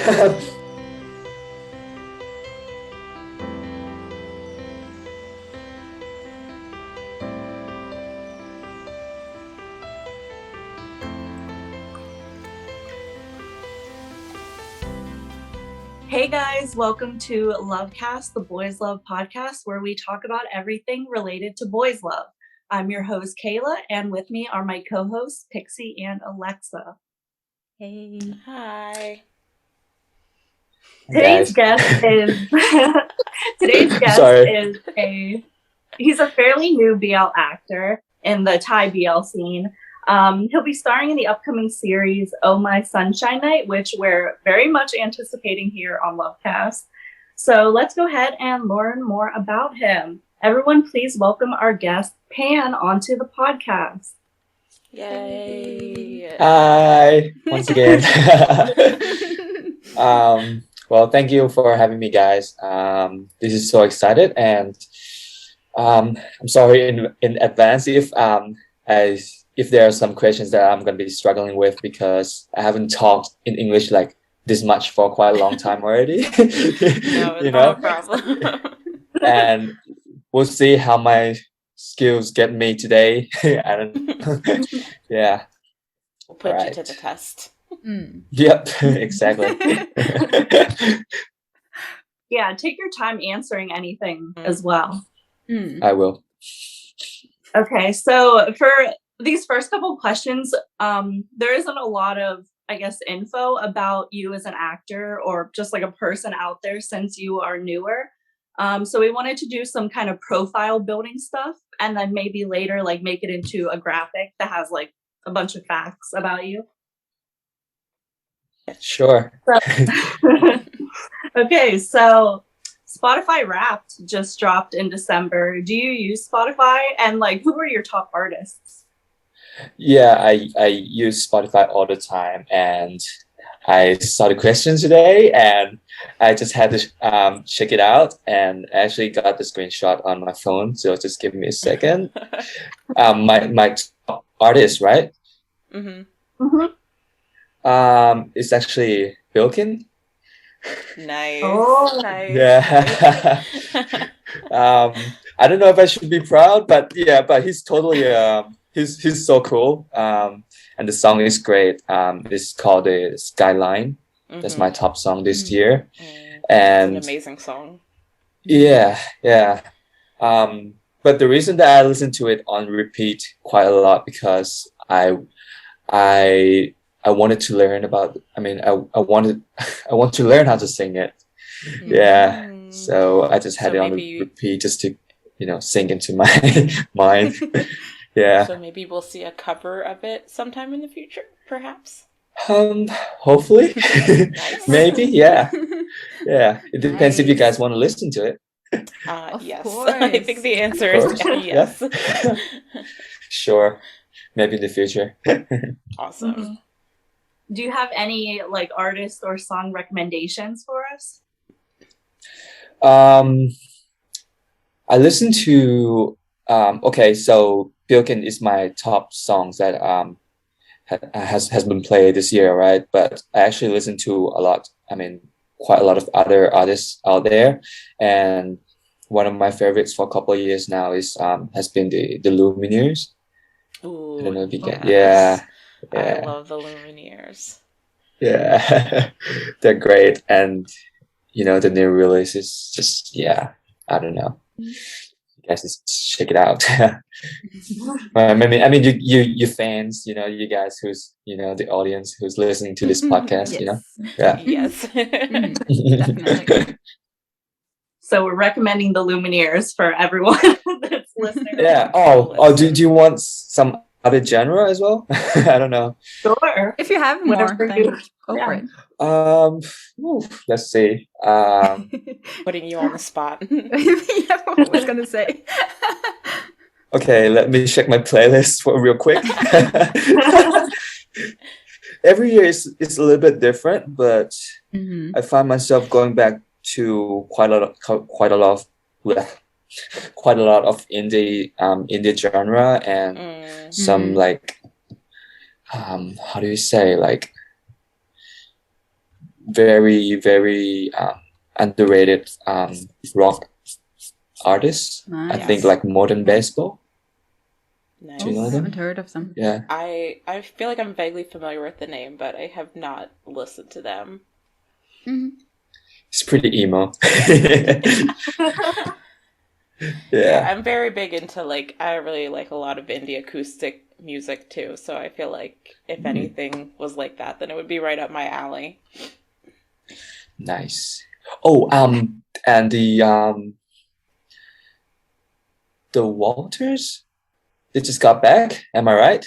Hey guys, welcome to LoveCast, the Boys Love podcast, where we talk about everything related to boys love. I'm your host, Kayla, and with me are my co-hosts, Pixie and Alexa. Hey. Hi. Today's guest is he's a fairly new BL actor in the Thai BL scene. He'll be starring in the upcoming series Oh My Sunshine Night, which we're very much anticipating here on LoveCast. So let's go ahead and learn more about him. Everyone, please welcome our guest, Pan, onto the podcast. Yay. Hi, once again. Well, thank you for having me, guys. This is so excited, and I'm sorry in advance if there are some questions that I'm going to be struggling with because I haven't talked in English like this much for quite a long time already. No, it's not a problem. And we'll see how my skills get me today. I don't know. Yeah. We'll put you to the test. Yep, exactly. Yeah, take your time answering anything as well. I will. Okay, so for these first couple questions, there isn't a lot of, I guess, info about you as an actor or just like a person out there since you are newer. So we wanted to do some kind of profile building stuff and then maybe later like make it into a graphic that has like a bunch of facts about you. Sure. Okay, so Spotify Wrapped just dropped in December. Do you use Spotify? And like, who are your top artists? Yeah, I use Spotify all the time, and I saw the question today, and I just had to check it out, and I actually got the screenshot on my phone. So just give me a second. My top artist, right? It's actually Bilkin. Nice. Oh, nice. Yeah. I don't know if I should be proud, but yeah, but he's totally he's so cool. And the song is great. It's called the Skyline. That's my top song this year. And it's an amazing song. Yeah. But the reason that I listen to it on repeat quite a lot because I wanted to learn about. I mean, I want to learn how to sing it. Yeah. So I just had it on repeat just to sink into my mind. Yeah. So maybe we'll see a cover of it sometime in the future, perhaps. Hopefully. Nice. Maybe. Yeah. Yeah. It depends if you guys want to listen to it. Yes. Course. I think the answer is yes. Yeah. Sure. Maybe in the future. Awesome. Do you have any like artist or song recommendations for us? I listen to okay, so Bilkin is my top songs that has been played this year, right? But I actually listen to quite a lot of other artists out there, and one of my favorites for a couple of years now is has been the Lumineers. Ooh, I don't know if you yes. get yeah. I love the Lumineers. Yeah. They're great, and the new release is just I don't know. You guys just check it out. I mean, you fans, you guys who's the audience who's listening to this podcast, Yes. Definitely. So we're recommending the Lumineers for everyone that's listening. Yeah. Oh, do you want some other genre as well? I don't know. Sure. If you have more, then go for it. Let's see. Putting you on the spot. Yeah, what I was gonna say. Okay, let me check my playlist for real quick. Every year it's a little bit different, but I find myself going back to quite a lot of indie genre and some like how do you say, like very, very underrated rock artists. I think like Modern Baseball. Nice. Do you know I them? haven't heard of them. Yeah. I feel like I'm vaguely familiar with the name, but I have not listened to them. It's pretty emo. Yeah, I'm very big into like, I really like a lot of indie acoustic music too, so I feel like if anything was like that, then it would be right up my alley. Nice. Oh, and the Walters, they just got back. Am I right?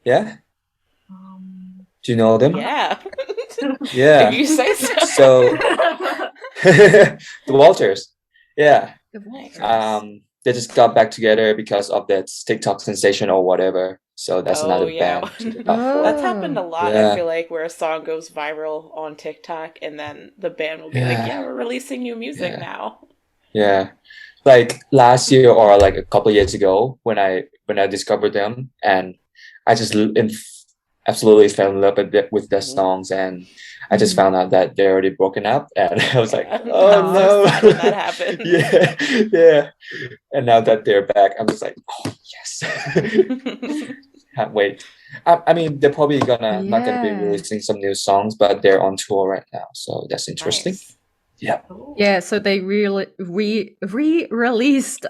Yeah. Do you know them? Yeah. Yeah. If you say so. So the Walters. Yeah. The Walters. They just got back together because of that TikTok sensation or whatever. So that's another band to look out for. That's happened a lot. Yeah. I feel like where a song goes viral on TikTok and then the band will be like, yeah, we're releasing new music now. Yeah. Like last year or like a couple of years ago when I discovered them, and I just absolutely fell in love with their songs, and I just found out that they're already broken up, and I was like, oh no. Sad when that happened. Yeah. And now that they're back, I'm just like, oh yes. Can't wait. I mean, they're probably not gonna be releasing some new songs, but they're on tour right now, so that's interesting. Nice. Yeah. Yeah, so they re-released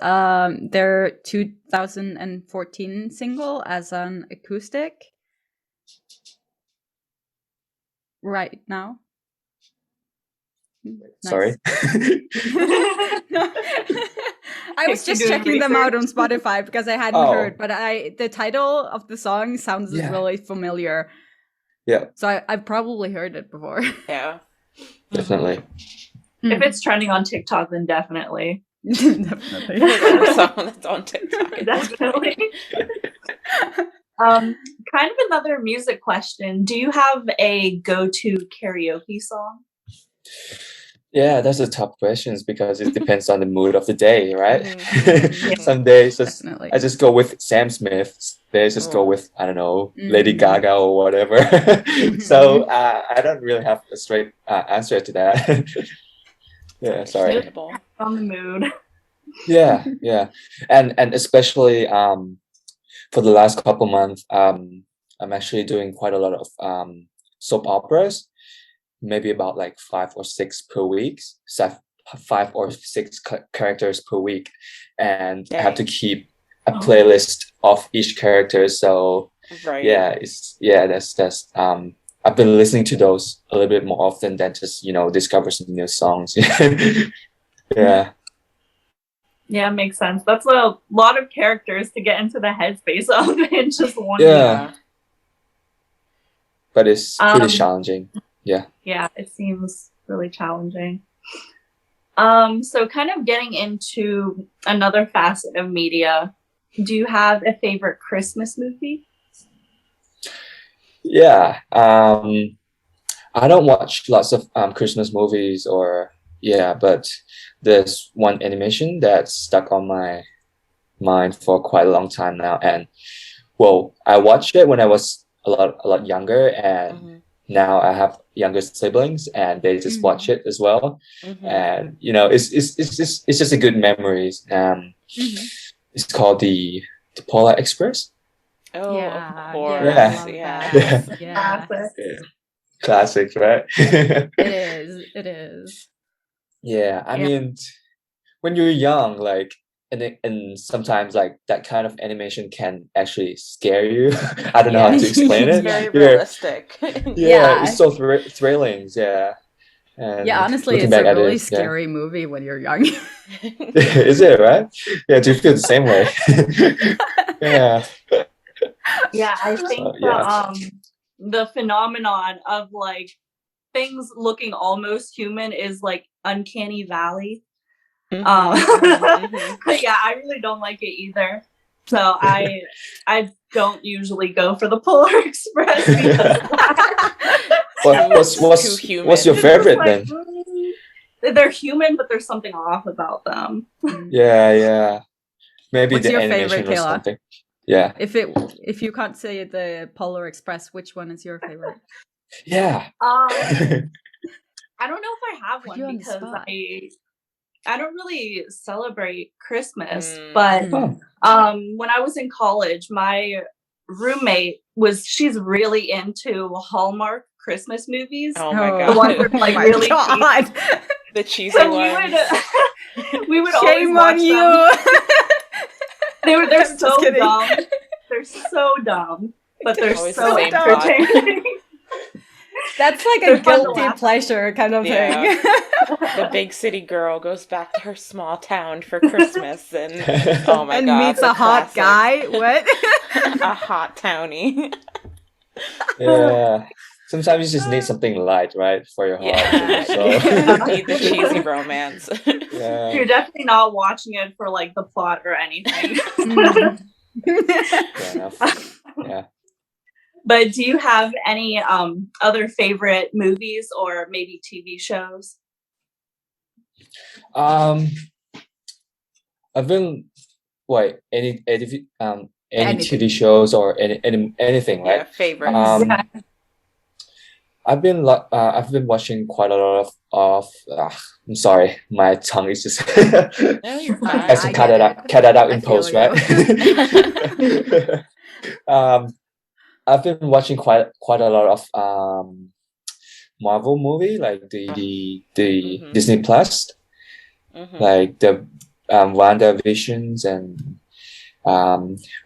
their 2014 single as an acoustic right now. Sorry. I was just checking them out on Spotify because I hadn't heard, but the title of the song sounds really familiar. Yeah. So I've probably heard it before. Yeah. Definitely. If it's trending on TikTok, then definitely. Definitely. Someone that's on TikTok. Definitely. Kind of another music question. Do you have a go-to karaoke song? Yeah, that's a tough question because it depends on the mood of the day, right? Mm-hmm. Some days Definitely. I just go with Sam Smith. Days just go with, I don't know, Lady Gaga or whatever. So I don't really have a straight answer to that. Yeah, sorry. On the mood. Yeah. And especially for the last couple months, I'm actually doing quite a lot of soap operas. Maybe about like 5 or 6 per week. So 5 or 6 characters per week, and I have to keep a playlist of each character. So that's I've been listening to those a little bit more often than just discover some new songs. Yeah. Yeah, makes sense. That's a lot of characters to get into the headspace of in just one. Yeah. But it's pretty challenging. Yeah. Yeah, it seems really challenging. So kind of getting into another facet of media, do you have a favorite Christmas movie? Yeah. I don't watch lots of Christmas movies but there's one animation that's stuck on my mind for quite a long time now. And I watched it when I was a lot younger, and now I have younger siblings, and they just watch it as well. And it's just a good memories. It's called the Polar Express. Oh, yeah, of course. Yeah. Classic, right? It is. Yeah, I mean, when you're young, like, and sometimes like that kind of animation can actually scare you. I don't know how to explain it. It's very realistic. It's so thrilling. Yeah. And honestly, it's a really scary movie when you're young. Is it, right? Yeah, do you feel the same way? Yeah. Yeah, I think the phenomenon of like things looking almost human is like Uncanny Valley. Yeah, I really don't like it either. So I don't usually go for the Polar Express. What's your favorite then? They're human, but there's something off about them. Yeah. Maybe what's the your animation favorite, or Kayla? something. Yeah. If you can't say the Polar Express, which one is your favorite? Yeah. I don't know if I have one because I don't really celebrate Christmas, but when I was in college, my roommate she's really into Hallmark Christmas movies. Oh my god. The ones that are like really cheesy. The cheesy ones. We would Shame always watch on them. They're so dumb. They're so dumb, but they're so entertaining. That's like a guilty pleasure kind of thing. The big city girl goes back to her small town for Christmas and oh my god. And meets a hot guy. What? A hot townie. Yeah. Sometimes you just need something light, right? For your holiday. So. You need the cheesy romance. Yeah. You're definitely not watching it for like the plot or anything. Fair enough. Yeah. But do you have any other favorite movies or maybe TV shows? I've been any TV shows or anything, right? Yeah, favorites. I've been watching quite a lot of I'm sorry, my tongue is just No, you're fine. I have to cut that out in post, right? I've been watching quite a lot of Marvel movie, like the Disney Plus, like the WandaVisions and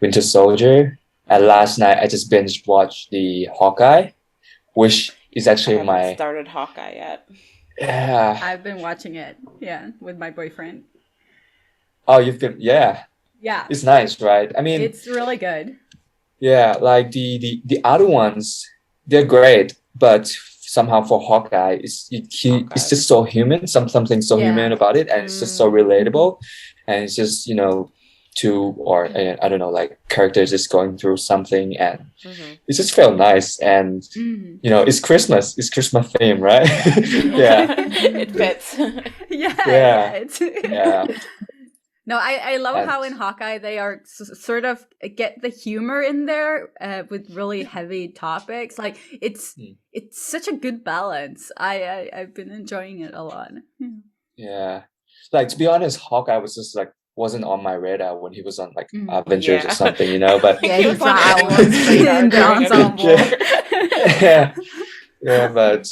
Winter Soldier. And last night I just binge watched the Hawkeye, which is actually I haven't started Hawkeye yet. Yeah. I've been watching it, with my boyfriend. Oh, you've been, yeah. It's nice, right? I mean, it's really good. Yeah, like the other ones, they're great, but somehow for Hawkeye, it's just so human. Something so human about it, and it's just so relatable, and it's just I don't know, like characters just going through something, and it just felt nice, and it's Christmas theme, right? Yeah, it fits. Yeah. No, I love how in Hawkeye they are sort of get the humor in there with really heavy topics. Like it's such a good balance. I've been enjoying it a lot. Yeah, like to be honest, Hawkeye was just like wasn't on my radar when he was on like Avengers or something, But he was on everyone's radar in the ensemble. Yeah, but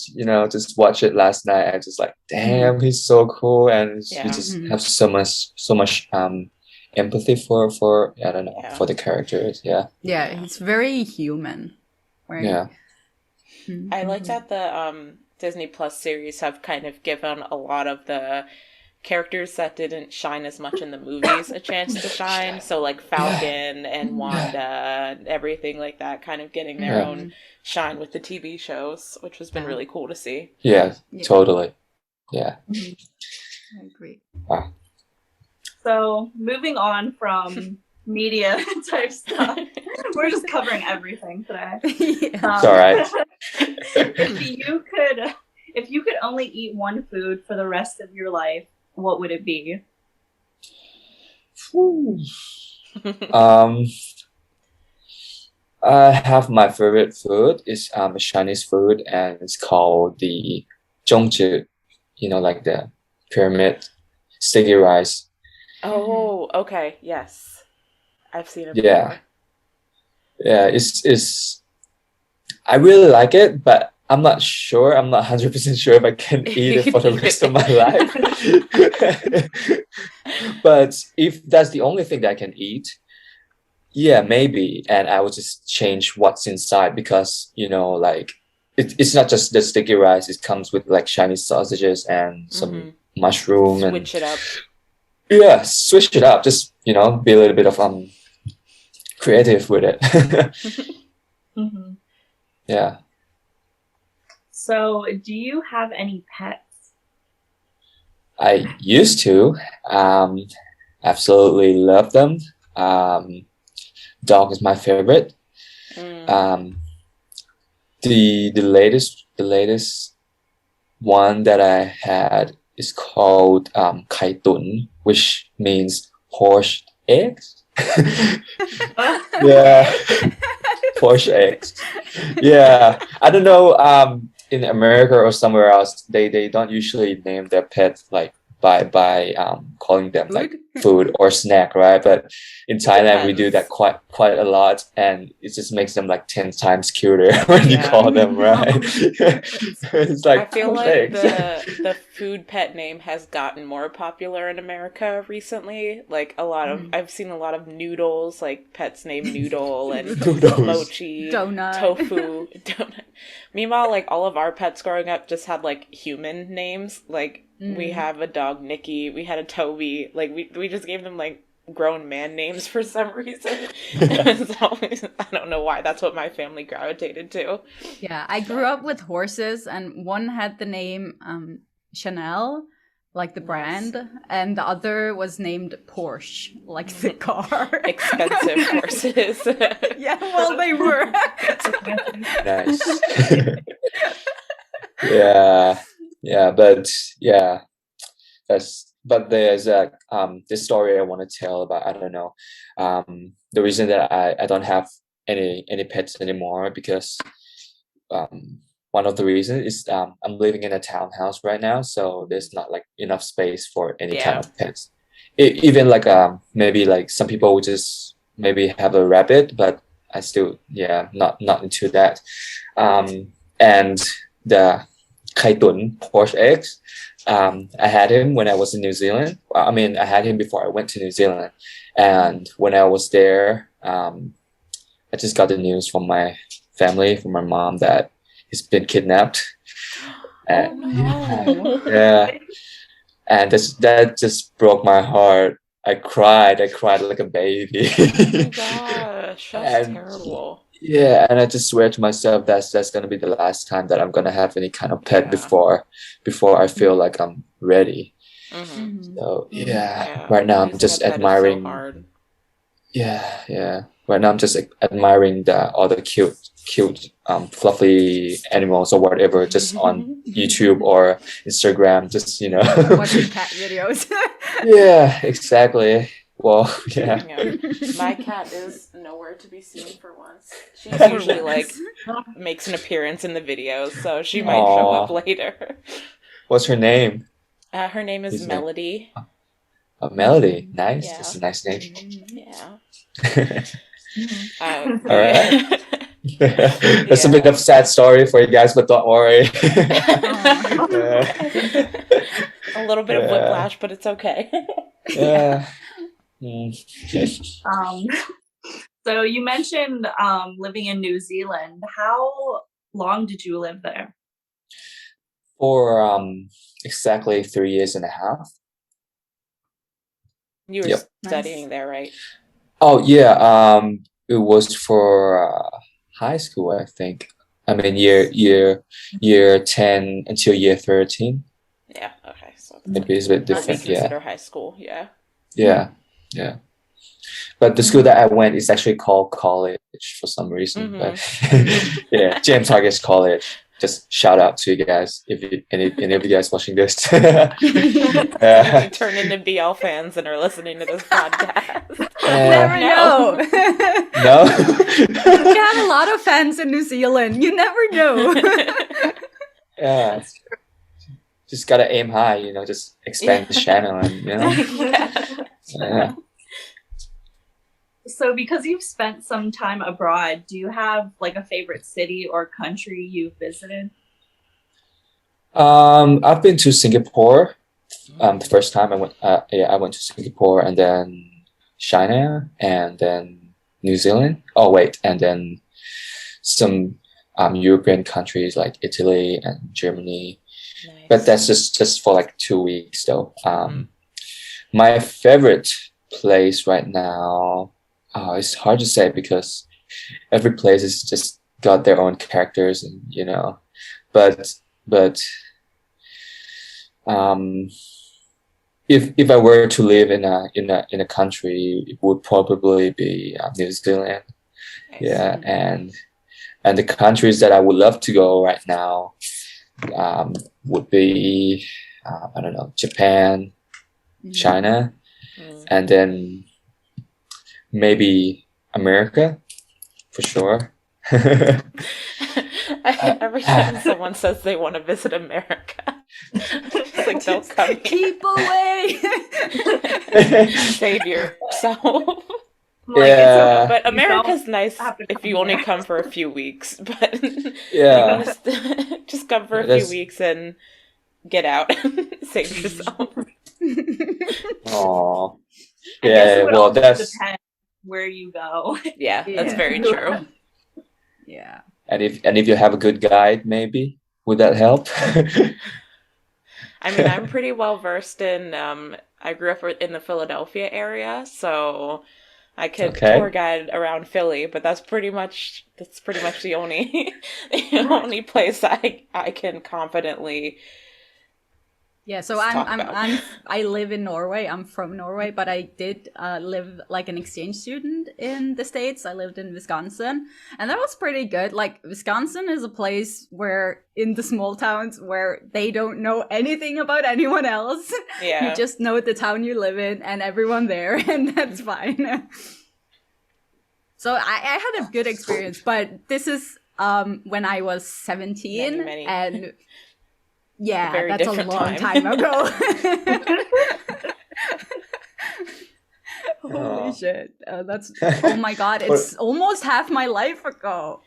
just watch it last night. I just like, damn, he's so cool, and you just have so much empathy for I don't know for the characters. Yeah, it's very human. Right? Yeah, I like that the Disney Plus series have kind of given a lot of the characters that didn't shine as much in the movies a chance to shine. So like Falcon and Wanda and everything like that, kind of getting their own shine with the TV shows, which has been really cool to see. Yeah, totally. Yeah. I agree. Wow. So moving on from media type stuff, we're just covering everything today. It's all right. If you could only eat one food for the rest of your life, what would it be? I have my favorite food. It's a Chinese food, and it's called the zhongzhi. Like the pyramid sticky rice. Oh, okay, yes, I've seen it before. Yeah. It's. I really like it, but I'm not sure. I'm not 100% sure if I can eat it for the rest of my life. But if that's the only thing that I can eat, yeah, maybe. And I will just change what's inside because, like it's not just the sticky rice. It comes with like Chinese sausages and some mushroom. Switch it up. Yeah, switch it up. Just, be a little bit of creative with it. Yeah. So, do you have any pets? I used to. Absolutely love them. Dog is my favorite. The latest one that I had is called Kai Tun, which means poached eggs. Yeah. Porsche eggs. Yeah, I don't know. In America or somewhere else, they don't usually name their pets like by calling them like food or snack, right? But in Thailand, we do that quite a lot, and it just makes them like 10 times cuter when you call them, right? It's like I feel like the food pet name has gotten more popular in America recently. Like I've seen a lot of noodles, like pets named Noodle and Mochi, Donut, Tofu, Donut. Meanwhile, like all of our pets growing up just had like human names. Like we have a dog, Nikki. We had a Toby. Like we just gave them like grown man names for some reason. So, I don't know why. That's what my family gravitated to. Yeah, I grew up with horses, and one had the name Chanel, like the brand, and the other was named Porsche, like the car. Expensive horses. Yeah, well, they were. Nice. Yeah, but yeah, but there's this story I want to tell about. I don't know, the reason that I don't have any pets anymore, because one of the reasons is I'm living in a townhouse right now, so there's not like enough space for any kind of pets. Even like maybe like some people would just maybe have a rabbit, but I still not into that. And the kaitun Porsche eggs, I had him when I was in New Zealand. I mean, I had him before I went to New Zealand, and when I was there, I just got the news from my family, from my mom, that he's been kidnapped. And, and that just broke my heart. I cried like a baby. Oh my gosh, that's terrible. Yeah, and I just swear to myself that's gonna be the last time that I'm gonna have any kind of pet before I feel like I'm ready. So right now I'm just admiring. Right now I'm just admiring all the cute fluffy animals or whatever, just on YouTube or Instagram, just watching cat videos. Yeah, exactly. Well, my cat is nowhere to be seen for once. She's usually like makes an appearance in the videos, so she might show up later. What's her name? Her name is Melody. Melody, nice. That's a nice name. All right. That's a bit of a sad story for you guys, but don't worry. A little bit of whiplash, but it's okay. So you mentioned living in New Zealand. How long did you live there? For exactly 3 years and a half. You were studying there, right? Oh yeah, it was for high school, I think. I mean year 10 until year 13. Yeah, okay. So maybe it's a bit different. Consider high school, Yeah. But the school that I went is actually called college for some reason. But James Hargis College. Just shout out to you guys if any of you guys watching this. You turn into BL fans and are listening to this podcast. Never know. No. We have a lot of fans in New Zealand. You never know. Yeah. Just gotta aim high, just expand the channel and So because you've spent some time abroad, do you have like a favorite city or country you've visited? I've been to Singapore. The first time I went to Singapore, and then China, and then New Zealand. Oh wait, and then some European countries like Italy and Germany. Nice. But that's just for like 2 weeks though. My favorite place right now, it's hard to say because every place has just got their own characters, and but if I were to live in a country, it would probably be New Zealand. Nice. And the countries that I would love to go right now would be I don't know, Japan, China, and then maybe America for sure. Every time someone says they want to visit America, it's like, don't come here. Keep away. Save yourself. Yeah. But America's nice if you only come for a few weeks. But Yeah. just come for a few weeks and get out. Save yourself. Aw. I guess Yeah, it would well, also that's depend where you go. Yeah, that's very true. Yeah. and if you have a good guide, maybe would that help? I mean, I'm pretty well versed in. I grew up in the Philadelphia area, so I could tour guide around Philly. But that's pretty much the only only place I can confidently. Yeah, so I live in Norway. I'm from Norway, but I did live like an exchange student in the States. I lived in Wisconsin, and that was pretty good. Like, Wisconsin is a place where, in the small towns, where they don't know anything about anyone else. Yeah. You just know the town you live in and everyone there, and that's fine. So I had a good experience, but this is when I was 17, many. and yeah, Very that's a long time ago. Holy shit. That's, oh my god, it's almost half my life ago.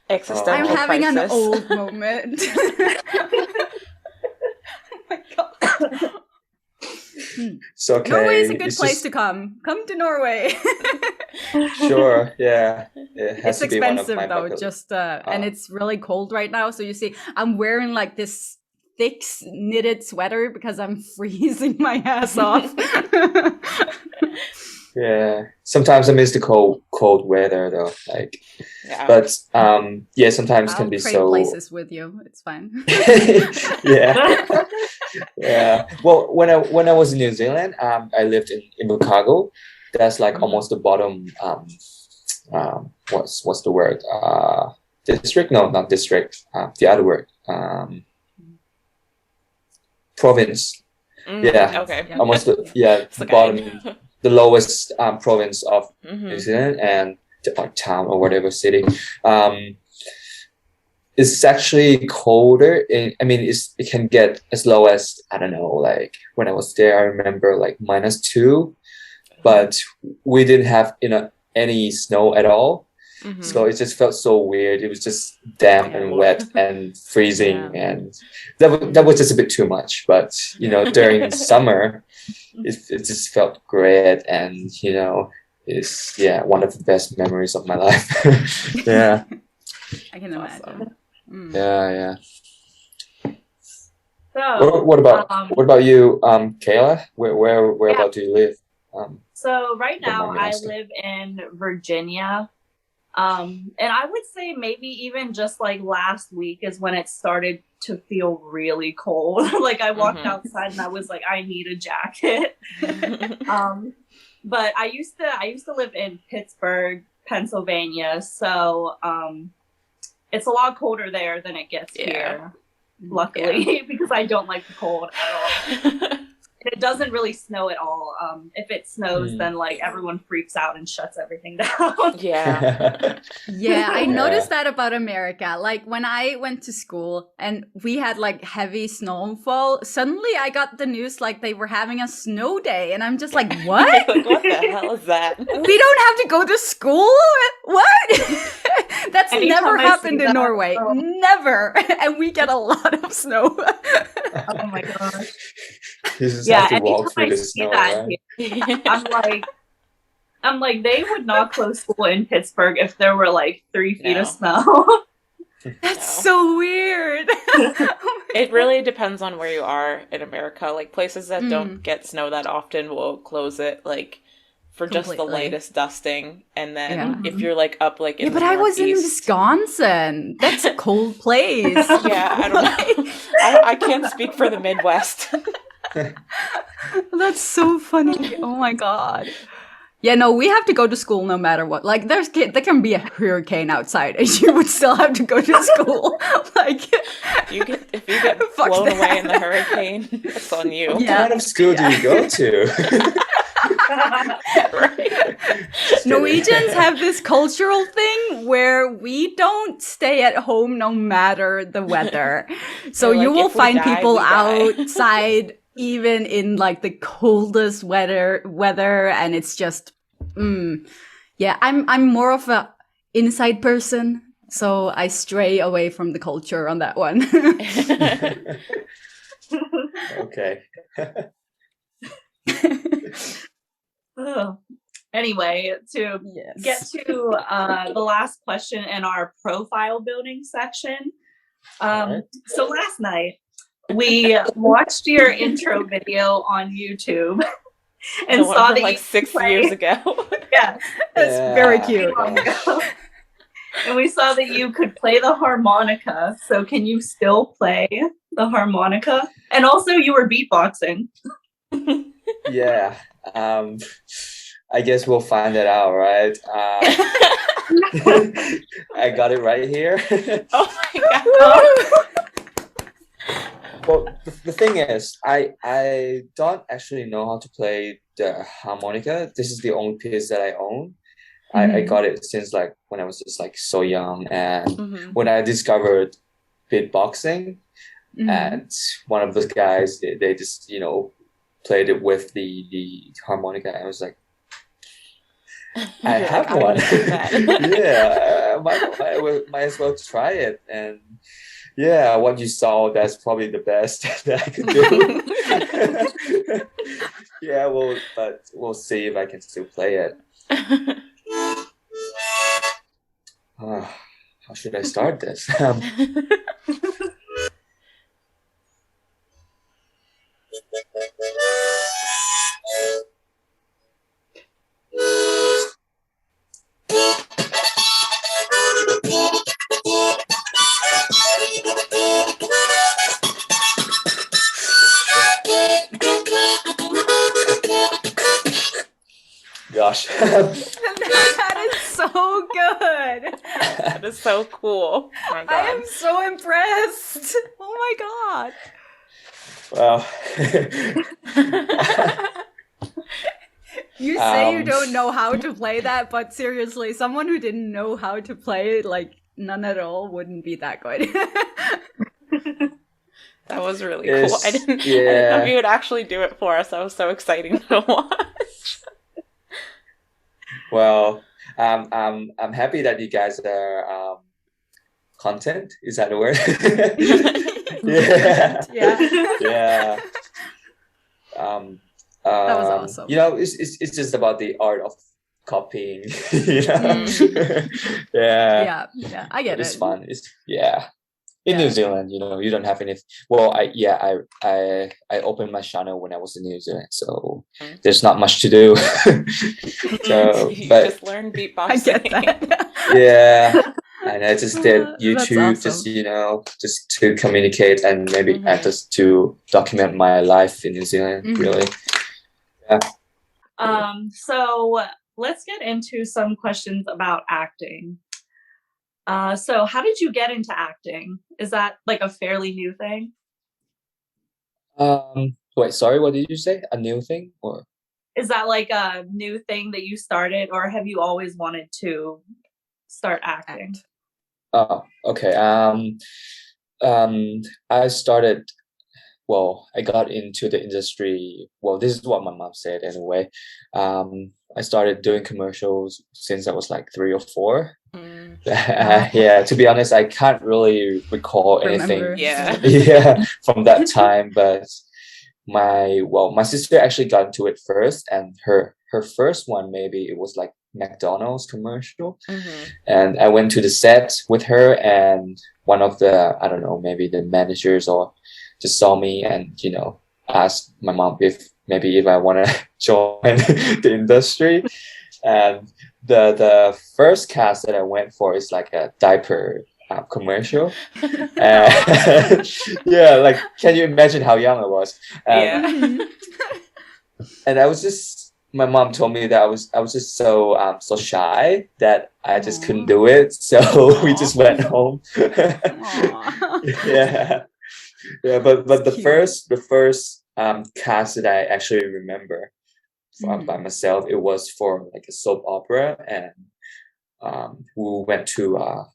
Existential I'm having crisis. an old moment. Oh my god. It's okay. Norway is a good place to come. Come to Norway. Sure, yeah. It has It's to be one of expensive my though, bucket just and it's really cold right now. So you see, I'm wearing like this thick knitted sweater because I'm freezing my ass off. Yeah. Sometimes I miss the cold weather though. Like, but yeah, sometimes can be trade so. places with you. It's fine. Yeah. Yeah. Well, when I was in New Zealand, I lived in Chicago. That's like almost the bottom. What's the word? District? No, not district. The other word. Province. Yeah. Okay. Almost the bottom, the lowest province of New Zealand, and like town or whatever city. It's actually colder. It can get as low as, I don't know, like when I was there, I remember like -2, but we didn't have any snow at all. So it just felt so weird. It was just damp and wet and freezing, and that was just a bit too much. But during summer, it just felt great, and it's one of the best memories of my life. Yeah. I can imagine. Yeah. So what about you, Kayla? Where about do you live? So right now I live in Virginia. And I would say maybe even just like last week is when it started to feel really cold. Like, I walked outside and I was like, I need a jacket. But I used to live in Pittsburgh, Pennsylvania. So it's a lot colder there than it gets here, luckily, because I don't like the cold at all. It doesn't really snow at all. If it snows, then like everyone freaks out and shuts everything down. Yeah, I noticed that about America. Like, when I went to school and we had like heavy snowfall, suddenly I got the news like they were having a snow day, and I'm just like, what? Like, what the hell is that? We don't have to go to school? What? That's never happened in Norway. Never. And we get a lot of snow. Oh my gosh. You just have to walk through the see snow, that, right? I'm like, they would not close school in Pittsburgh if there were like 3 feet of snow. That's so weird. It really depends on where you are in America. Like, places that don't get snow that often will close it, like, for just the lightest dusting. And then if you're like up like in the but I was in Northeast- Wisconsin. That's a cold place. Yeah, I don't know. I can't speak for the Midwest. That's so funny. Oh my god. Yeah, no, we have to go to school no matter what. Like, there can be a hurricane outside, and you would still have to go to school. Like, if you get blown away in the hurricane, it's on you. What kind of school do you go to? Right. Norwegians have this cultural thing where we don't stay at home no matter the weather. So They're you like, will if we find die, people we die. outside even in like the coldest weather, and it's just yeah, I'm more of a inside person, so I stray away from the culture on that one. Okay. Oh. Anyway, to get to the last question in our profile building section. So last night we watched your intro video on YouTube and saw that like 6 years ago. Yeah, it's very cute. And we saw that you could play the harmonica. So can you still play the harmonica? And also you were beatboxing. Yeah. I guess we'll find it out, right? I got it right here. Oh my god. Well, the thing is, I don't actually know how to play the harmonica. This is the only piece that I own. I got it since like when I was just like so young, and when I discovered beatboxing, and one of those guys, they just played it with the harmonica, and I was like, I have one. Yeah, might as well try it. And yeah, what you saw, that's probably the best that I could do. Yeah, but we'll see if I can still play it. How should I start this? Gosh. That is so good. That is so cool. Oh my God. I am so impressed. Oh my god. Well. You say you don't know how to play that, but seriously, someone who didn't know how to play it, like none at all, wouldn't be that good. That was really cool. I didn't know you would actually do it for us. That was so exciting to watch. Well, I'm happy that you guys are content. Is that the word? Yeah. That was awesome. It's just about the art of copying. Yeah, I get it. It's fun. In New Zealand, you don't have any. Well, I opened my channel when I was in New Zealand, so there's not much to do. So, but just learn beatboxing. I get that. Yeah, and I just did YouTube, awesome. just to communicate and maybe just to document my life in New Zealand. Really. Yeah. So let's get into some questions about acting. So how did you get into acting? Is that like a fairly new thing? Wait, sorry, what did you say? A new thing, or is that like a new thing that you started, or have you always wanted to start acting? Oh, okay. I started. Well, I got into the industry. Well, this is what my mom said anyway. I started doing commercials since I was like 3 or 4. Yeah, to be honest, I can't really recall anything from that time, but my sister actually got into it first, and her first one, maybe it was like McDonald's commercial, and I went to the set with her, and one of the, I don't know, maybe the managers or just saw me and asked my mom if I want to join the industry. And the first cast that I went for is like a diaper commercial. Yeah, like, can you imagine how young I was? And I was just, my mom told me that I was just so shy that I just couldn't do it. So we just went home. Yeah, but the first cast that I actually remember by myself. It was for like a soap opera, and we went to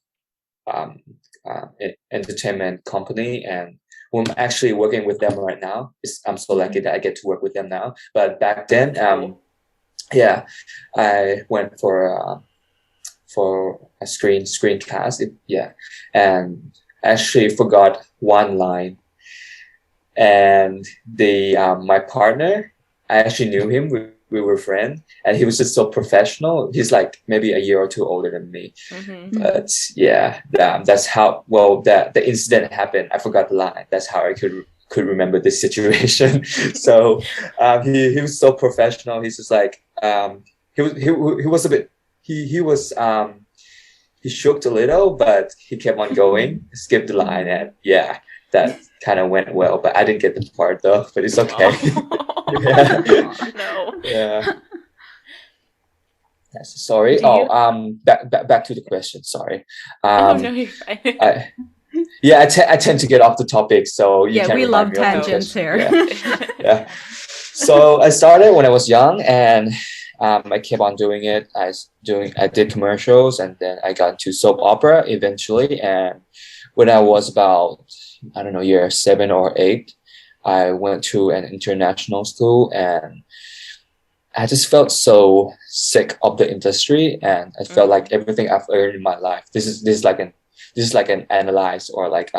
entertainment company, and I'm actually working with them right now. I'm so lucky that I get to work with them now. But back then, yeah, I went for a screencast. And I actually forgot one line, and my partner, I actually knew him. We were friends, and he was just so professional. He's like maybe a year or two older than me. But yeah, that's how the incident happened. I forgot the line. That's how I could remember this situation. So he was so professional. He's just like he was a bit he shook a little, but he kept on going, skipped the line, and yeah, that kind of went well. But I didn't get the part though, but it's okay. Yeah. No. Yeah. Yes, sorry. Back to the question. Sorry. No, you're fine. I tend to get off the topic, so you can. We love tangents here. Yeah. So I started when I was young, and I kept on doing it. I did commercials, and then I got into soap opera eventually. And when I was about, I don't know, year 7 or 8, I went to an international school, and I just felt so sick of the industry, and I felt like everything I've earned in my life. This is like an analyze, or like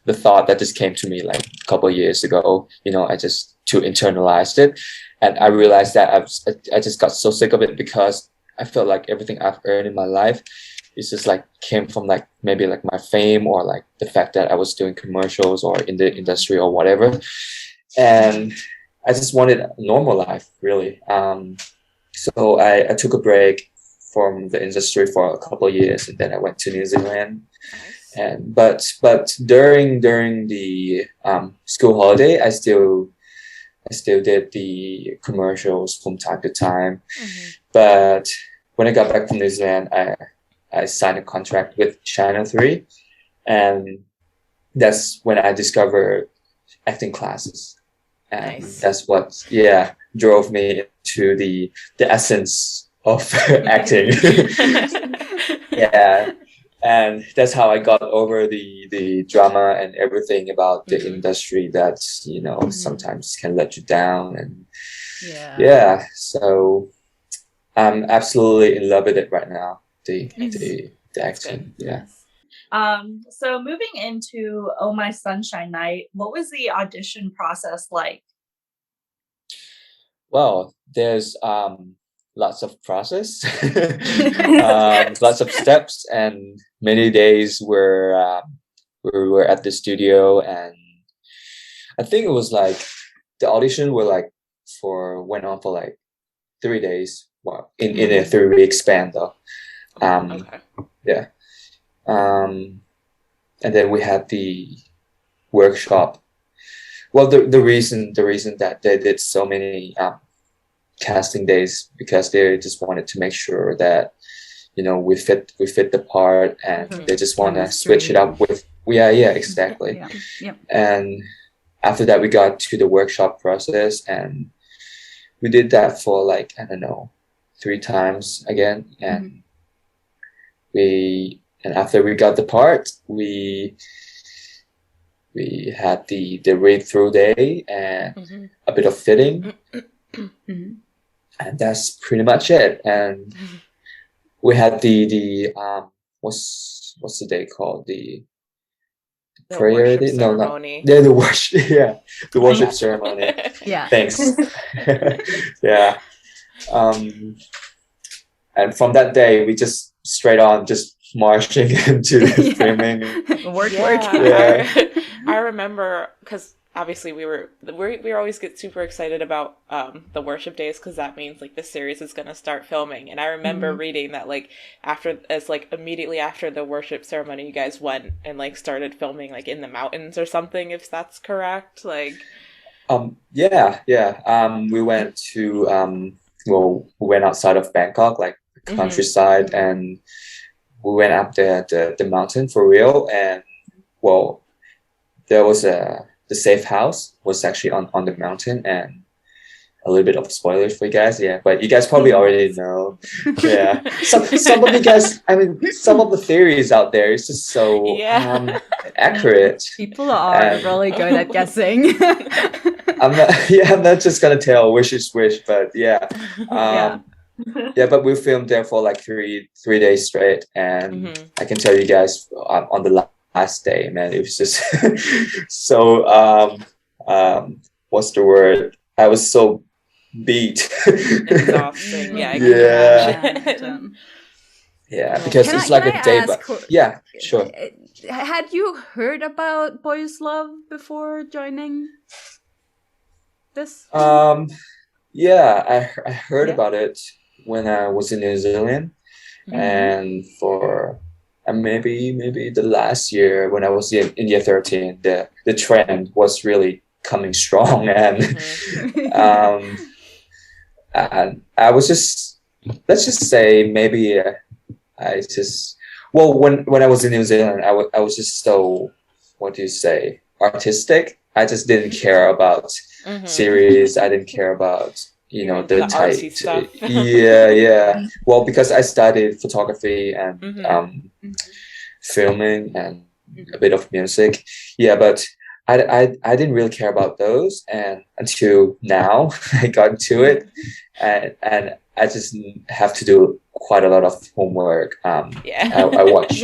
the thought that just came to me like a couple of years ago. I just to internalize it, and I realized that I just got so sick of it, because I felt like everything I've earned in my life is just like came from like maybe like my fame, or like the fact that I was doing commercials or in the industry or whatever, and I just wanted a normal life, really. So I took a break from the industry for a couple of years, and then I went to New Zealand. And but during the school holiday, I still did the commercials from time to time. But when I got back from New Zealand, I signed a contract with Channel 3, and that's when I discovered acting classes. And that's what drove me to the essence of acting. Yeah, and that's how I got over the drama and everything about the industry that sometimes can let you down. And so I'm absolutely in love with it right now, the acting. So moving into Oh My Sunshine Night, what was the audition process like? Well, there's lots of process, lots of steps, and many days where we were at the studio, and I think it was like the audition went on for like 3 days. Well, in a 3-week span though. And then we had the workshop. Well, the reason that they did so many casting days, because they just wanted to make sure that we fit the part, and they just want to switch it up with exactly. And after that, we got to the workshop process, and we did that for like, I don't know, 3 times again, and after we got the part, we had the read through day and a bit of fitting, and that's pretty much it. And we had the what's the day called, the prayer day? Ceremony. No, the worship. Yeah, the worship ceremony. Thanks. And from that day, we just straight on just marching into the filming. Work. I remember, because obviously we always get super excited about the worship days, because that means like the series is going to start filming. And I remember reading that like immediately after the worship ceremony, you guys went and like started filming like in the mountains or something, if that's correct. Like we went to we went outside of Bangkok, like the countryside, and we went up the mountain for real. And there was the safe house was actually on the mountain, and a little bit of spoilers for you guys. Yeah, but you guys probably already know. Yeah, some of you guys. I mean, some of the theories out there is just so accurate. People are really good at guessing. I'm not just gonna tell wish is wish, but yeah. Yeah, but we filmed there for like three days straight, and I can tell you guys on the last day, man, it was just so what's the word? I was so beat. Exhausting. Yeah, I can imagine. Yeah, because it's like a day, but yeah, sure. Had you heard about Boys Love before joining this? Yeah, I heard about it when I was in New Zealand, and for maybe the last year when I was in year 13, the trend was really coming strong, and and I was just, let's just say maybe I just, well, when I was in New Zealand, I was just so, what do you say, artistic. I just didn't care about series. I didn't care about, you know, the artsy stuff. Yeah. Well, because I studied photography and filming and a bit of music. Yeah, but I didn't really care about those, and until now I got into it, and I just have to do quite a lot of homework. I watch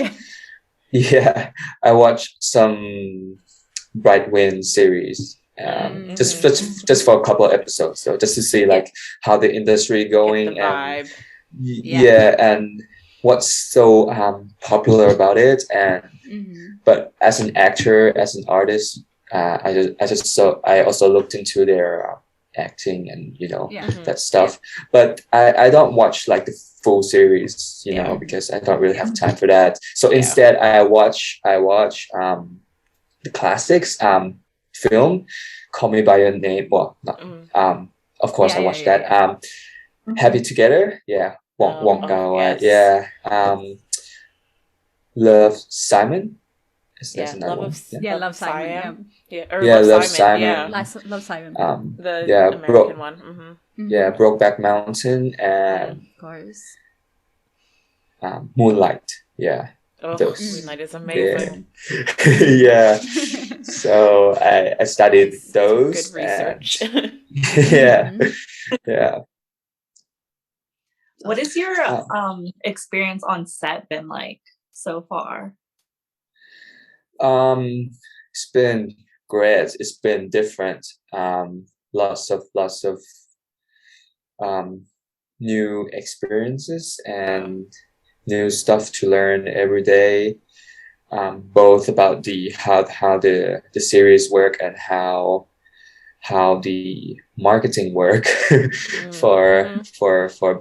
I watched some Bright Wind series, just for a couple of episodes, so just to see like how the industry going and and what's so popular about it, and but as an actor, as an artist, I also looked into their acting and, you know, that stuff, but I don't watch like the full series, you know, because I don't really have time for that. So instead I watch the classics film, Call Me by Your Name. Well, not, of course I watched that. Happy Together, Wong Kar-wai, Love Simon. Love Simon. Love Simon. Love Simon. The American one. Brokeback Mountain, and of course, Moonlight. Moonlight is amazing. Yeah. So I studied those. Good research. Yeah. What is your experience on set been like so far? It's been great. It's been different. Lots of new experiences and new stuff to learn every day. Both about how the series work and how the marketing work for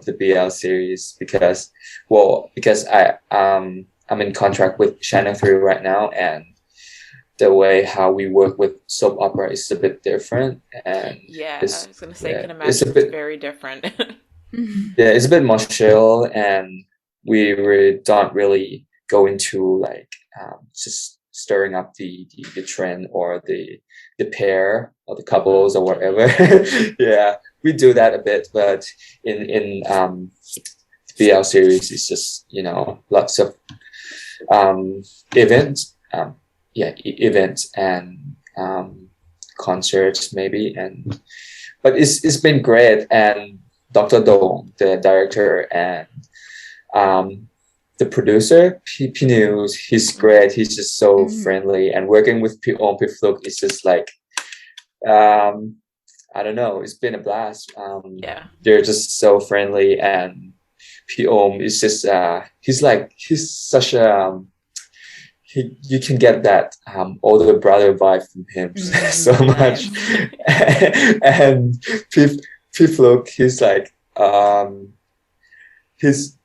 the BL series, because I'm in contract with Channel 3 right now, and the way how we work with soap opera is a bit different. And I was going to say, I can imagine it's very different. It's a bit more chill, and we really don't really go into like just stirring up the trend or the pair or the couples or whatever. We do that a bit, but in BL series, it's just, you know, lots of events and concerts maybe, but it's been great. And Dr. Dong, the director, and the producer, P-News, he's great. He's just so friendly, and working with OhmFluke is just like, I don't know, it's been a blast. They're just so friendly, and P-Ohm is just he's such a you can get that older brother vibe from him so much. And P-Fluke, he's like he's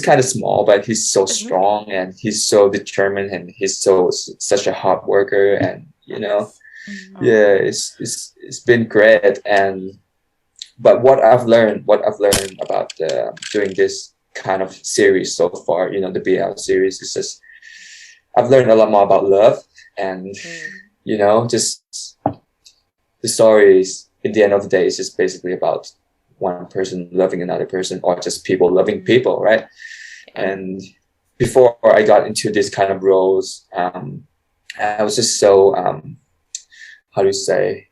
kind of small, but he's so strong, and he's so determined, and he's such a hard worker, and you know, it's been great. And but what I've learned about doing this kind of series so far, you know, the BL series, is just I've learned a lot more about love, and you know, just the stories in the end of the day, it's just basically about one person loving another person, or just people loving people, right? And before I got into this kind of roles, I was just so how do you say,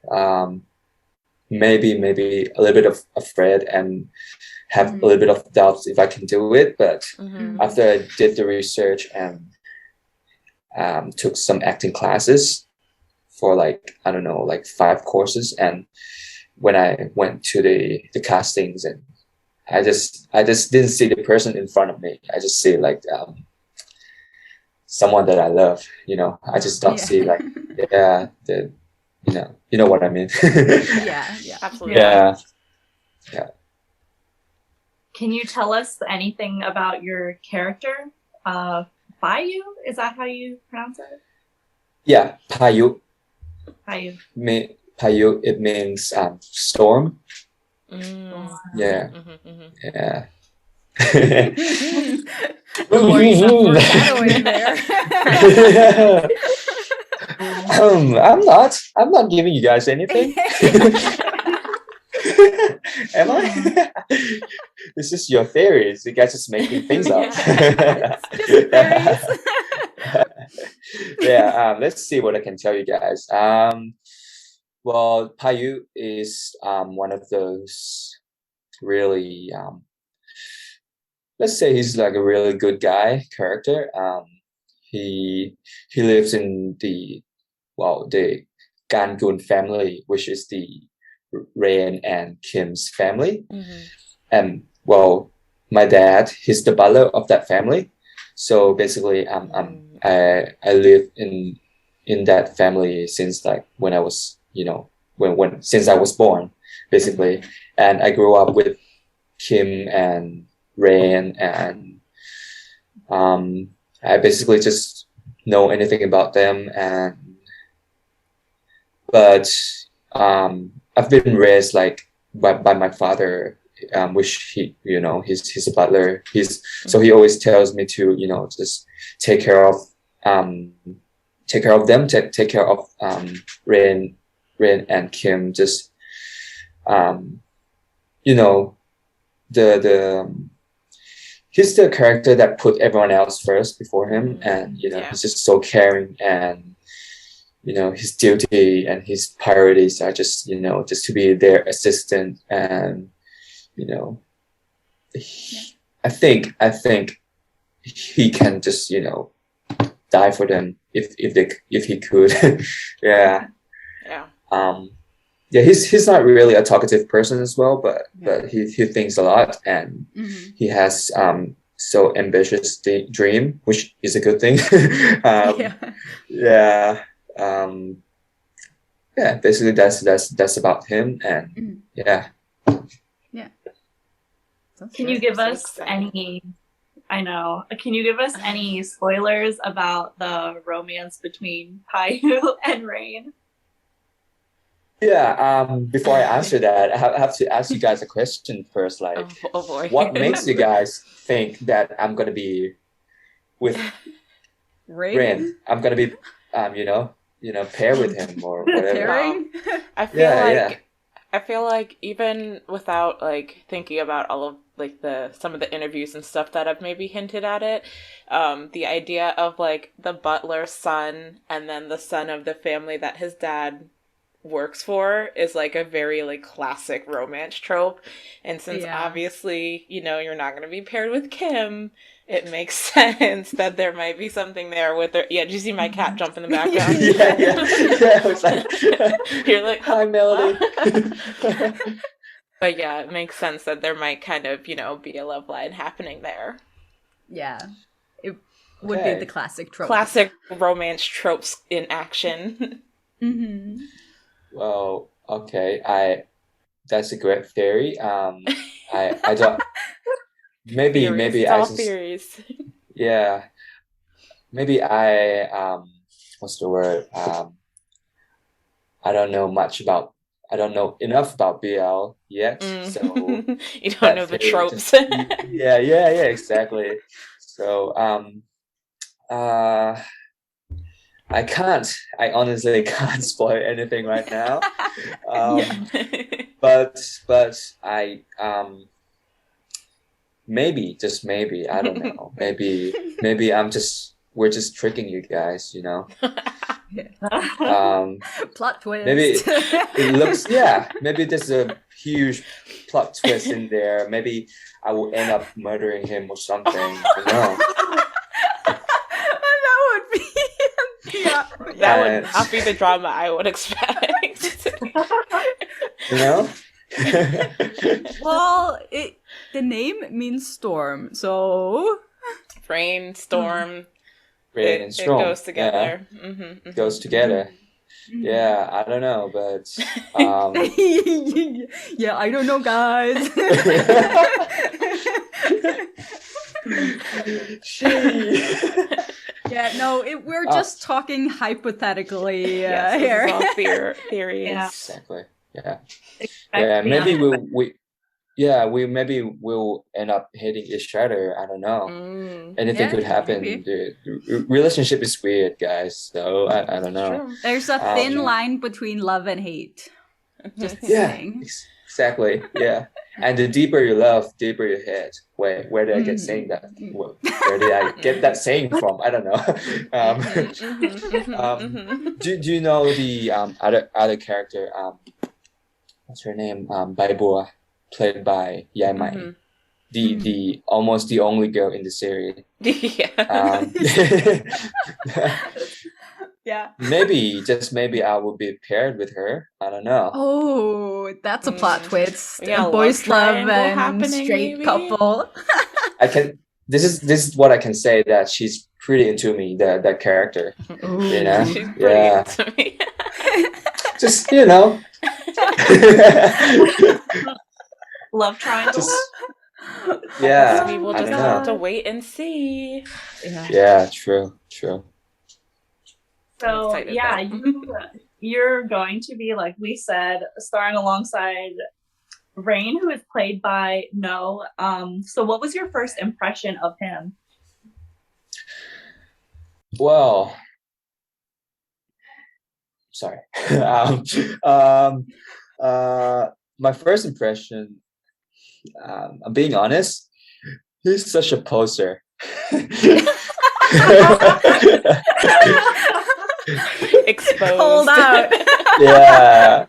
maybe a little bit of afraid and have a little bit of doubts if I can do it. But after I did the research and took some acting classes for like, I don't know, like 5 courses, and when I went to the castings, and I just didn't see the person in front of me. I just see like someone that I love, you know. I just don't see like the you know what I mean. yeah, absolutely. Yeah. Can you tell us anything about your character? Bayu? Is that how you pronounce it? Yeah, Payu. Bayu. Payu, it means storm. Yeah. Yeah. Foreshadowing there. I'm not giving you guys anything. Am I? This is your theories. You guys just making things up. Just theories. Yeah. Let's see what I can tell you guys. Well, Payu is one of those really let's say he's like a really good guy character. He lives in the Gangun family, which is the Rain and Kim's family. And well, my dad, he's the butler of that family. So basically, I live in that family since like when I was, you know, since I was born, basically. And I grew up with Kim and Rain, and I basically just know anything about them. But I've been raised like by my father, which he, you know, he's a butler. So he always tells me to, you know, just take care of them, take care of Rain and Kim. Just you know, he's the character that put everyone else first before him, and you know, he's just so caring, and you know, his duty and his priorities are just, you know, just to be their assistant. And you know, I think he can just, you know, die for them if he could. Yeah. Yeah, he's not really a talkative person as well, but he thinks a lot, and he has so ambitious dream, which is a good thing. Basically that's about him. And Can you give us any can you give us any spoilers about the romance between Payu and Rain? Before I answer that, I have to ask you guys a question first. Like, oh boy. What makes you guys think that I'm gonna be with Rain? I'm gonna be pair with him or whatever. I feel like even without like thinking about all of like some of the interviews and stuff that have maybe hinted at it, the idea of like the butler's son and then the son of the family that his dad works for is like a very like classic romance trope. And since obviously, you know, you're not going to be paired with Kim, it makes sense that there might be something there with her. Yeah, did you see my cat jump in the background? Yeah. I was like, you're like, hi, Melody. But yeah, it makes sense that there might kind of, you know, be a love line happening there. Yeah, it would be the classic trope. Classic romance tropes in action. Well, okay, that's a great theory. I don't. Maybe I just. Theories. Yeah, maybe I what's the word? I don't know enough about BL yet, so you don't know the tropes. Yeah, exactly. So I honestly can't spoil anything right now. Yeah. But I maybe, just maybe, I don't know. Maybe we're just tricking you guys, you know. Plot twist. Maybe it looks, maybe there's a huge plot twist in there. Maybe I will end up murdering him or something. You know. That would be that would not be the drama I would expect. You know. Well, the name means storm, so rain, storm. Rain and storm. It goes together. Yeah. Mm-hmm. Goes together. Yeah, I don't know, but yeah, I don't know, guys. Yeah, no, we're just talking hypothetically here. This is all theories. Yeah. Exactly. Yeah. Yeah. Maybe we maybe we'll end up hating each other. I don't know. Anything could happen. The relationship is weird, guys. So I don't know. True. There's a thin line between love and hate. Just saying. Exactly. Yeah. And the deeper you love, deeper you hate. Where did I get saying that? Where did I get that saying from? I don't know. Do you know the other character? What's her name? Bai Bua, played by Yai Mai. The almost the only girl in the series. Yeah. Yeah. Maybe, just maybe, I will be paired with her. I don't know. Oh, that's a plot twist. Yeah, boys love and happening, straight maybe? couple. This is what I can say, that she's pretty into me, that character. Ooh. You know? She's pretty into me. Just, you know. Love triangle. Yeah. We will I just don't have know. to wait and see. Yeah, true. So yeah, you're going to be, like we said, starring alongside Rain, who is played by Noh. So what was your first impression of him? Well, sorry. My first impression, I'm being honest, he's such a poser. Exposed. Hold out. Yeah.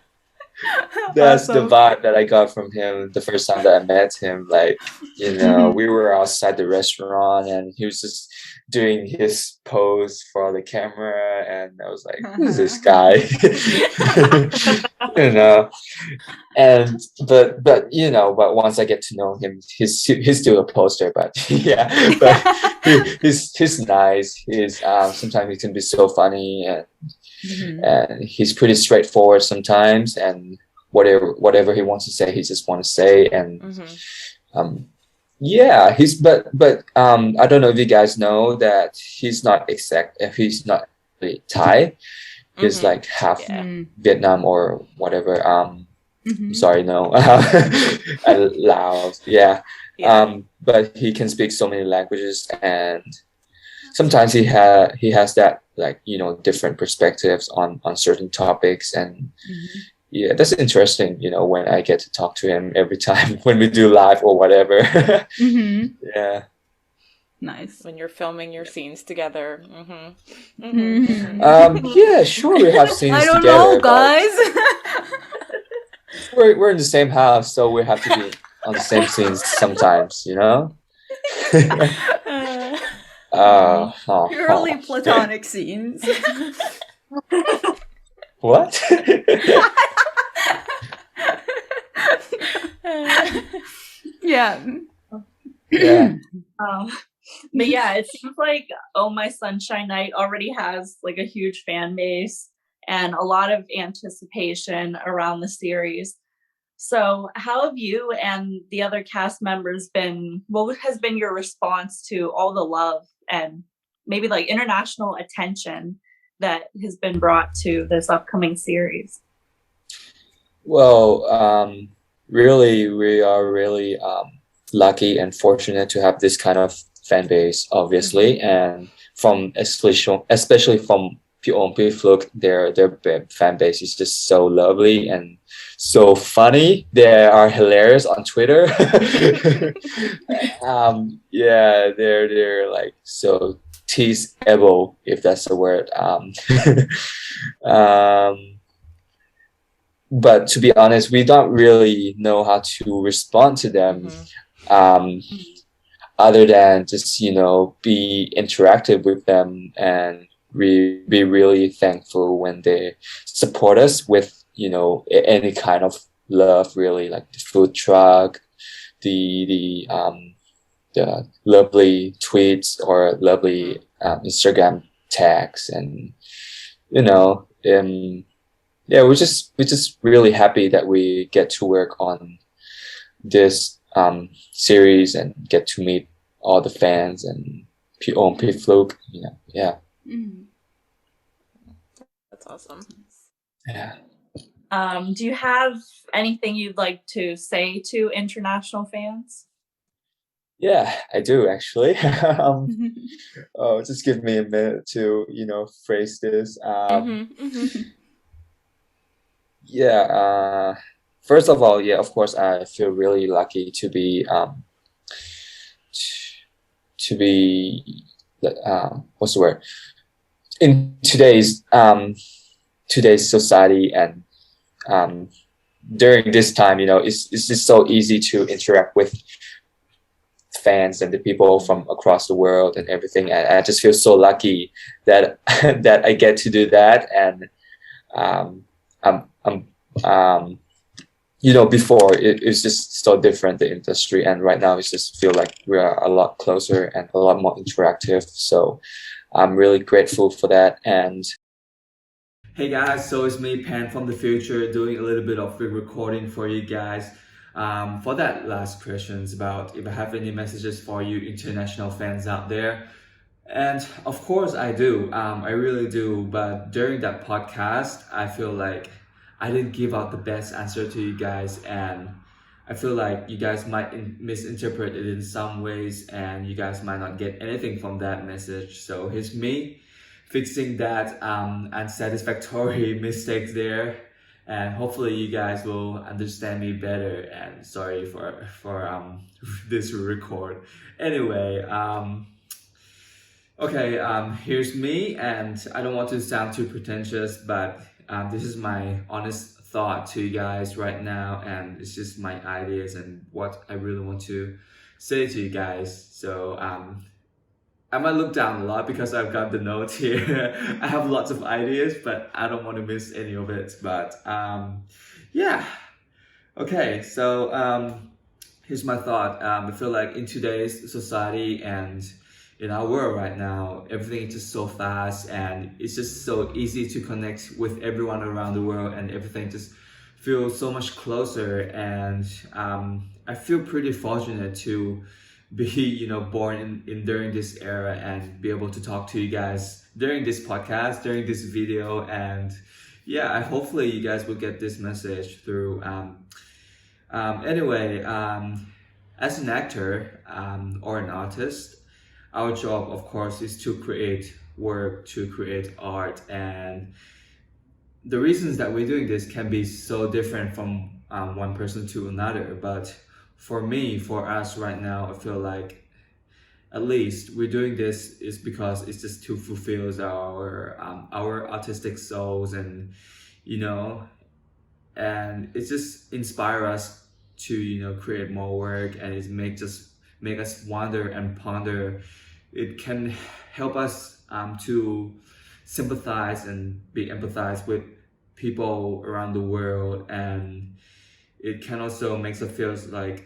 That's the Awesome. vibe that I got from him the first time that I met him. Like, you know, we were outside the restaurant and he was just doing his pose for the camera, and I was like, who's this guy? You know. And but you know, but once I get to know him, he's still a poster, but yeah, but he's nice. He's sometimes he can be so funny, and he's pretty straightforward sometimes, and whatever he wants to say, he just want to say. And yeah, he's but I don't know if you guys know that he's not really Thai. He's like half Vietnam or whatever. Sorry, no. Laos. Yeah. But he can speak so many languages, and sometimes he has that, like, you know, different perspectives on certain topics, and yeah, that's interesting, you know, when I get to talk to him every time when we do live or whatever. Yeah. Nice. When you're filming your scenes together. Yeah, sure, we have scenes I don't together, know, guys. we're in the same house, so we have to be on the same scenes sometimes, you know. Purely platonic scenes. What? Yeah. But yeah, it seems like Oh My Sunshine Night already has like a huge fan base and a lot of anticipation around the series. So how have you and the other cast members been? What has been your response to all the love and maybe like international attention that has been brought to this upcoming series? Well, really, we are really lucky and fortunate to have this kind of fan base, obviously, and especially from OhmFluke, their fan base is just so lovely and so funny. They are hilarious on Twitter. Yeah, they're like so teaseable, if that's the word. But to be honest, we don't really know how to respond to them. Other than just, be interactive with them, and we be really thankful when they support us with, any kind of love, really, like the food truck, the lovely tweets or lovely Instagram tags, and yeah, we're just really happy that we get to work on this series and get to meet all the fans and OhmFluke, yeah. That's awesome. Yeah. Do you have anything you'd like to say to international fans? Yeah, I do actually. Just give me a minute to, phrase this. Yeah. First of all, yeah, of course, I feel really lucky to be what's the word, in today's society, and during this time, it's just so easy to interact with fans and the people from across the world and everything, and I just feel so lucky that that I get to do that. And before it was just so different, the industry, and right now it's just feel like we are a lot closer and a lot more interactive. So I'm really grateful for that. And hey guys, so it's me, Pan from the future, doing a little bit of recording for you guys. For that last questions about if I have any messages for you international fans out there. And of course I do, I really do. But during that podcast, I feel like I didn't give out the best answer to you guys, and I feel like you guys might misinterpret it in some ways, and you guys might not get anything from that message. So here's me fixing that unsatisfactory mistake there, and hopefully you guys will understand me better. And sorry for this record. Anyway, okay, here's me, and I don't want to sound too pretentious, but this is my honest thought to you guys right now, and it's just my ideas and what I really want to say to you guys. So I might look down a lot because I've got the notes here. I have lots of ideas, but I don't want to miss any of it. But yeah, okay, so here's my thought. I feel like in today's society and in our world right now, everything is just so fast, and it's just so easy to connect with everyone around the world, and everything just feels so much closer. And I feel pretty fortunate to be born in during this era and be able to talk to you guys during this podcast, during this video. And yeah, hopefully you guys will get this message through. Anyway, as an actor or an artist, our job, of course, is to create work, to create art, and the reasons that we're doing this can be so different from one person to another. But for me, for us right now, I feel like at least we're doing this is because it's just to fulfill our artistic souls, and and it just inspire us to create more work, and it make us wonder and ponder. It can help us to sympathize and be empathized with people around the world, and it can also makes us feel like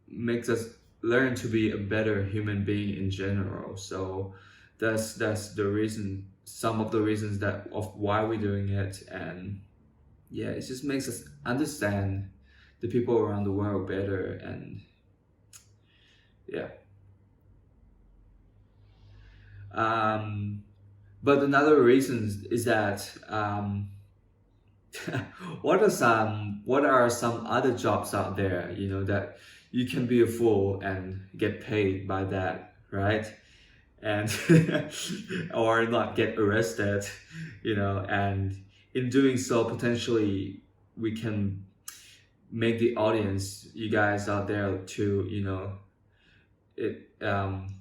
makes us learn to be a better human being in general. So that's the reason, some of the reasons that of why we're doing it. And yeah, it just makes us understand the people around the world better. And yeah, but another reason is that what are some other jobs out there, that you can be a fool and get paid by that, right? and or not get arrested, and in doing so, potentially we can make the audience, you guys out there, to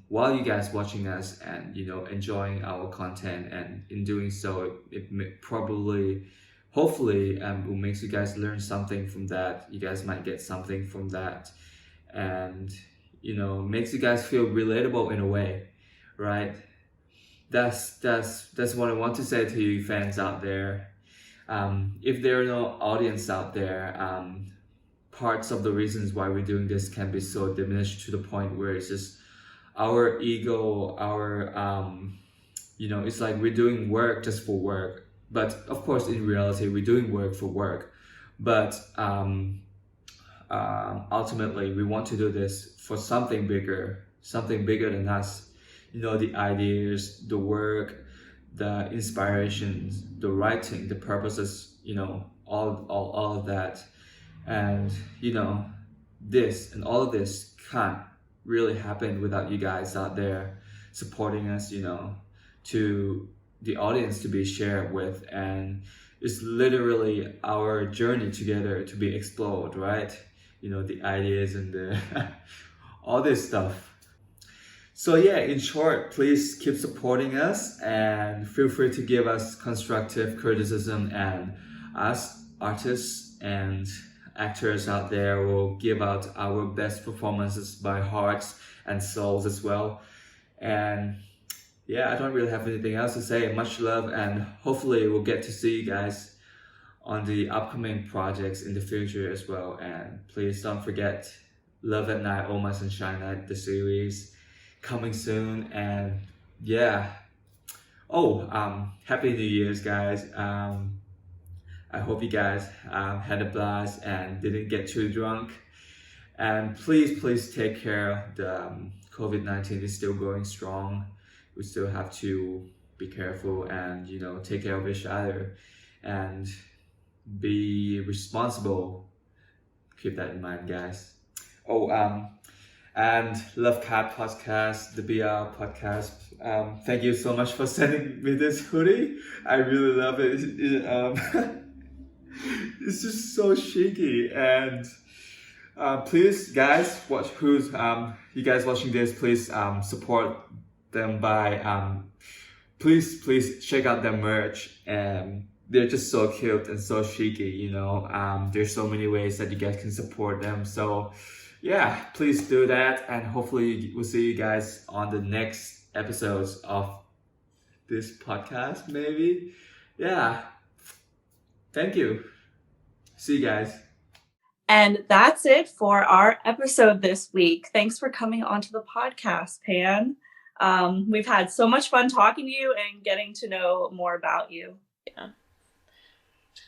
while you guys watching us and enjoying our content, and in doing so, it probably, hopefully, will make you guys learn something from that. You guys might get something from that, and makes you guys feel relatable in a way, right? That's what I want to say to you fans out there. If there are no audience out there, parts of the reasons why we're doing this can be so diminished to the point where it's just our ego, it's like we're doing work just for work. But of course, in reality, we're doing work for work. But ultimately, we want to do this for something bigger than us. The ideas, the work, the inspirations, the writing, the purposes, all of that. And this and all of this can't really happen without you guys out there supporting us, to the audience to be shared with. And it's literally our journey together to be explored, right? The ideas and the all this stuff. So yeah, in short, please keep supporting us and feel free to give us constructive criticism, and us artists and actors out there will give out our best performances by hearts and souls as well. And yeah, I don't really have anything else to say. Much love, and hopefully we'll get to see you guys on the upcoming projects in the future as well. And please don't forget Love at Night, Oh My Sunshine Night, the series coming soon. And yeah, Happy New Year's, guys. I hope you guys had a blast and didn't get too drunk. And please take care. The COVID-19 is still going strong. We still have to be careful and take care of each other and be responsible. Keep that in mind, guys. And LoveCast podcast, the BR podcast. Thank you so much for sending me this hoodie. I really love it. It's just so shaky. And please, guys, you guys watching this, please support them by please check out their merch. And they're just so cute and so cheeky, there's so many ways that you guys can support them. So yeah, please do that, and hopefully we'll see you guys on the next episodes of this podcast, maybe. Yeah, thank you. See you guys. And that's it for our episode this week. Thanks for coming onto the podcast, Pan. We've had so much fun talking to you and getting to know more about you. Yeah,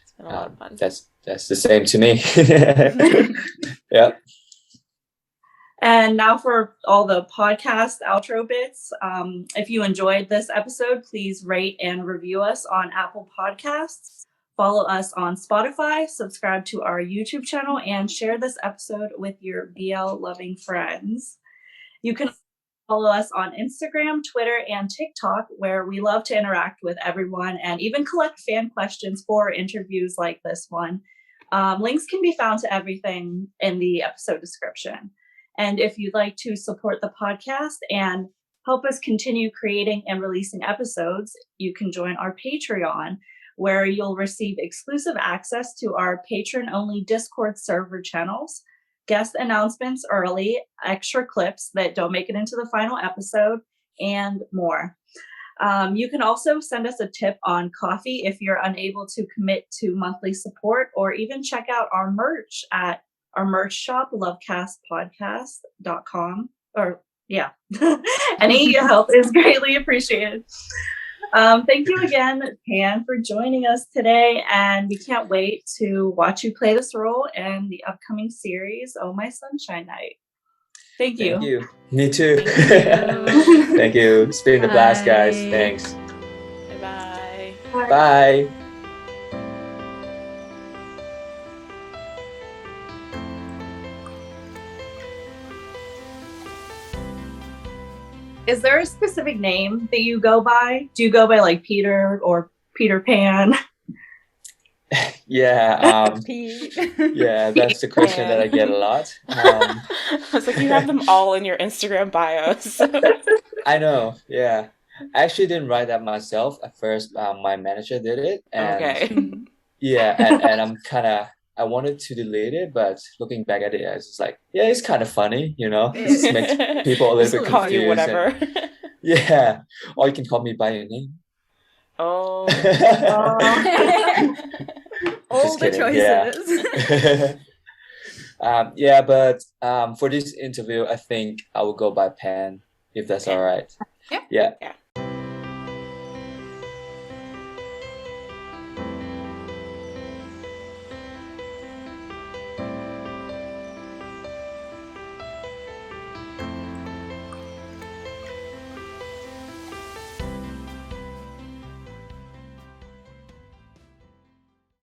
it's been a lot of fun. That's the same to me. Yeah. And now for all the podcast outro bits. If you enjoyed this episode, please rate and review us on Apple Podcasts. Follow us on Spotify, subscribe to our YouTube channel, and share this episode with your BL loving friends. You can follow us on Instagram, Twitter, and TikTok, where we love to interact with everyone and even collect fan questions for interviews like this one. Links can be found to everything in the episode description. And if you'd like to support the podcast and help us continue creating and releasing episodes, you can join our Patreon, where you'll receive exclusive access to our patron-only Discord server channels, guest announcements early, extra clips that don't make it into the final episode, and more. You can also send us a tip on coffee if you're unable to commit to monthly support, or even check out our merch at our merch shop, lovecastthepodcast.com. Any help is greatly appreciated. Thank you again, Pan, for joining us today, and we can't wait to watch you play this role in the upcoming series, Oh My Sunshine Night. Thank you. Thank you. Me too. Thank you. Thank you. It's been a blast, guys. Thanks. Bye-bye. Bye. Is there a specific name that you go by? Do you go by like Peter or Peterpan? Yeah, Pete. yeah, that's the question that I get a lot. I was like, you have them all in your Instagram bios. I know, yeah. I actually didn't write that myself at first. My manager did it, and Okay. yeah, and I wanted to delete it, but looking back at it, it's like, yeah, it's kind of funny, you know. It just makes people a little Just bit call you confused. whatever. And, yeah, or you can call me by your name. Oh. All Just the kidding, yeah. choices. Yeah, but for this interview, I think I will go by Pan, if that's Pan. all right. Yeah. Yeah. Yeah.